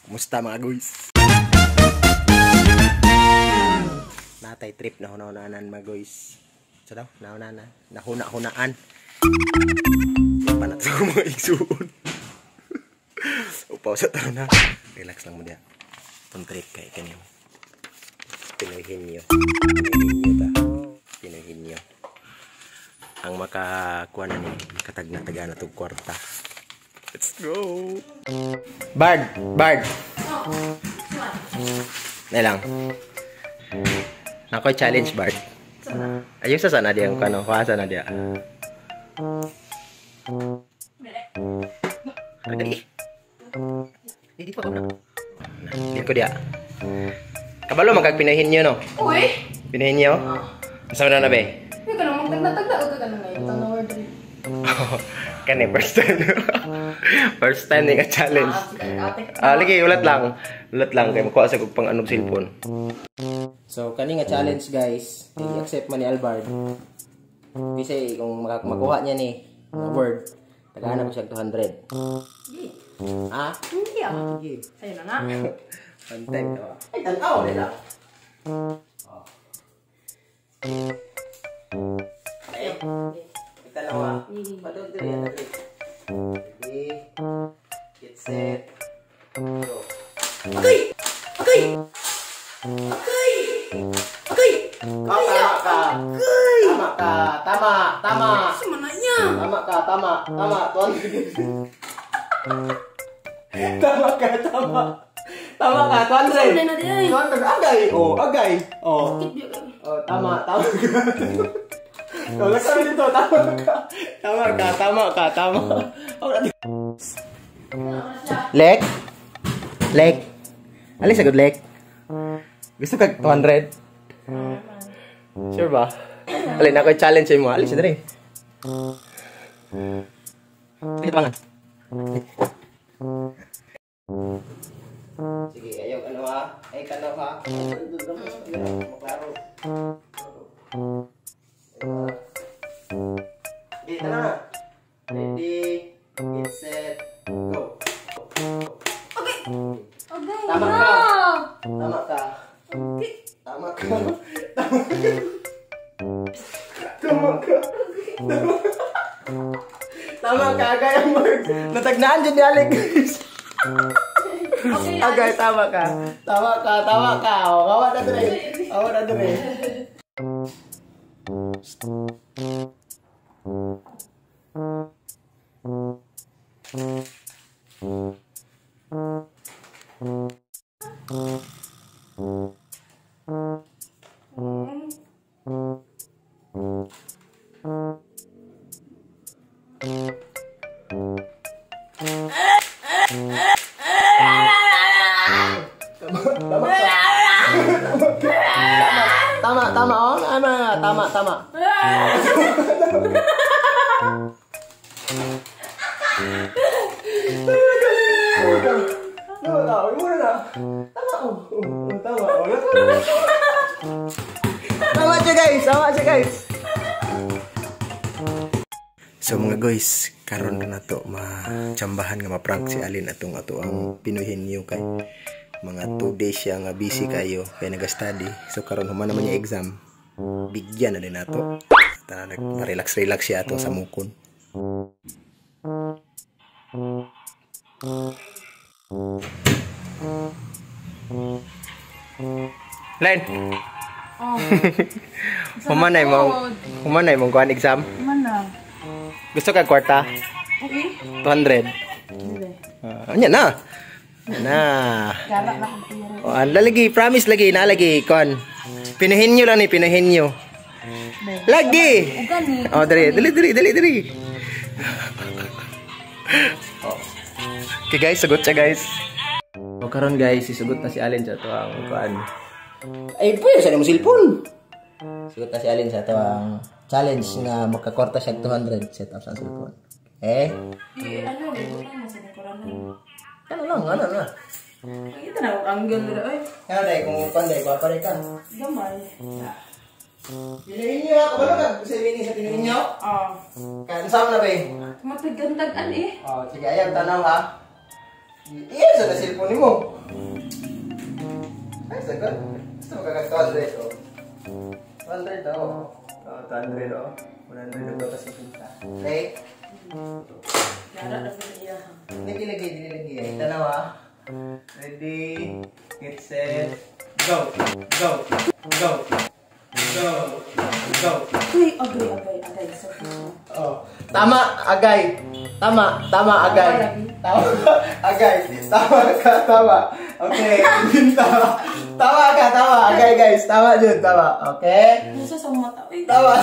Kumusta mga guys? Natay trip na hunaunanan mga guys. So daw, naunanan. Nahuna-hunaan. Pa na ito mga igsuon. Upaw sa taro na. Relax lang mo diya. Itong trip kay kanyo. Pinuhin nyo. Pinuhin nyo. Ang makakuha na ni katag na taga na itong kwarta. Let's go! Bard! Bard! Na lang. Nakoy challenge, Bard. Ayun sa sana diya. Kano? Kuha sana diya. Dali. Hindi pa ko na. Hindi ko diya. Kabalo, magkagpinahin nyo, no? Uy! Pinahin nyo? Masama na na, be? Uy, ka naman magtagda-tagda o ka na ngayon? Ito na word rin. Kan first time. First time ni ka challenge. Lagi ulat lang. Ulat lang kay makuha sa pang anog cellphone. So kani nga challenge guys, i-accept man ni Albard. Kasi kung makuha niya ni word, tagana mo siya 200. Ha? Hindi ah. Sige. Sa'yo na nga. One time to. Ay, tanaw nila. Ay. Dalawa. Patog diri yan. Ready. Get set. Go. Okay! Okay! Okay! Okay! Tama ka! Okay! Tama ka! Tama! Tama! Sama na niya! Tama ka! Tama! Tama! Tuan. Tama ka! Tama! Tama ka! 200! 200! Agay! Oh! Agay! Oh! Oh! Tama! Tama ka! Wala kami dito, tama ka. Tama ka, tama ka, tama. Lek? Lek? Alis agad, Lek? Gusto ka 200? Sure ba? Alin, ako challenge mo. Alis, dali. Sige, pangan. Sige, ayaw ka na ha. Ay ka na ha. Maklaro. Dito na. Ready, get set, go. Okay! Okay! Tama ka. Tama ka. Okay! Tama ka. Tama ka. Tama ka. Agay ang word. Natagnaan dyan ni Alec. Agay, tama ka. Tama ka. Tama ka. Awa na dre. Awa na dre. Tama, tama, oh. Tama, tama. Tama siya guys, tama siya guys. So mga guys, karon na to machambahan nga ma-prank si Alin atong ato ang pinuhin niyo kay mga 2 days siya nga busy kayo kay naga-study. So karon human naman yung exam. Bigyan na din nato. Nag-relax siya ato sa mukon. Len. Oh. Humanay mong kuan exam. Mana? Gusto ka kwarta? Okay. 200. Anya na. Na. Galak na kong tira. O, lagi, promise lagi, nalagi, kon. Pinuhin nyo lang ni, pinuhin nyo. Lagi! O, dali. Okay guys, sagot siya guys. O, karon guys, isugot na si Alin sa ito ang kuan. Ay, pwede sa mo cellphone. Sugot na si Alin sa ito ang challenge nga magkakorta siya 200 set up sa cellphone. Eh? Ano, wala na sa nakuran Ano na. Ito na, ang ganda ay. Kaya dahil, kung panday, paparay ka. Gamay. Pinuhin nyo ha, kabalo ka. Gusto sa pinuhin nyo? Kaya nasama na ba eh? Matagandag-an eh. Sige, ayan, tanaw ha. Iyan sa cellphone mo. sagot. Gusto mo kakag-200 o? 200 o. 200 o. 100 o kasi pinta. Okay? Gara na niya. Dinilagay. Dalawa. Ready, get set, go, go, go, go, go. Uy, agay. Oh, tama, agay. Tama, agay. Tama. Okay, tama, agay guys. Tama dyan, tama. Okay? Nasa sa mata. Tama.